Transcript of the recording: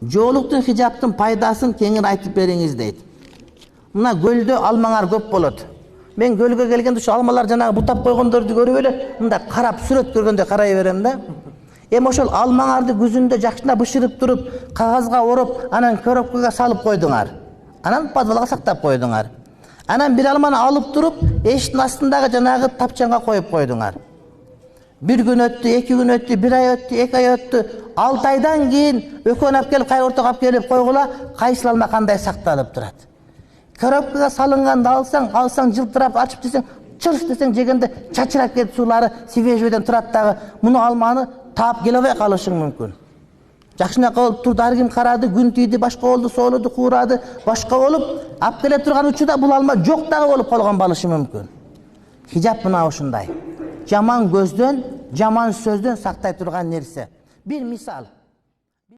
Жоолуктун хижаптын пайдасын кеңир айтып бериңиз дейт. Мына көлдө алмаңар көп болот. Мен көлгө келгенде ушу алмалар жанагы бутап койгондорду көрүп эле мындай карап сүрөт көргөндө карай берем да. Эми ошол алмаңарды күзүндө жакшына бышырып туруп, кагазга ороп, анан коробкага салып койдуңар. Анан подвалга сактап койдуңар. Анан бир алманы алып туруп, эшиктин астындагы жанагы тапчанга коюп койдуңар. Bir gün öttü, 2 gün öttü, 1 ay öttü, 2 ay öttü. 6 aydan keyin ökön alып kelip, kayra ortaga alып kelip koygula, kaysil alma kanday saktalып турат. Коробкага салынганда алсаң жылтырап ачып десең, чырш десең жегенде чачырап кетип суулары свежийден турат дагы. Муну алманы таап келе албай калышың мүмкүн. Жакшына болуп турду, ар ким карады, күн тийди, башка болду, соолуду, куурады, башка болуп, алып келе турган учурда бул алма жок дагы болуп калган балышы мүмкүн. Хижап мына ушундай. Жаман көздөн, жаман сөздөн сактай турган нерсе. Bir misal.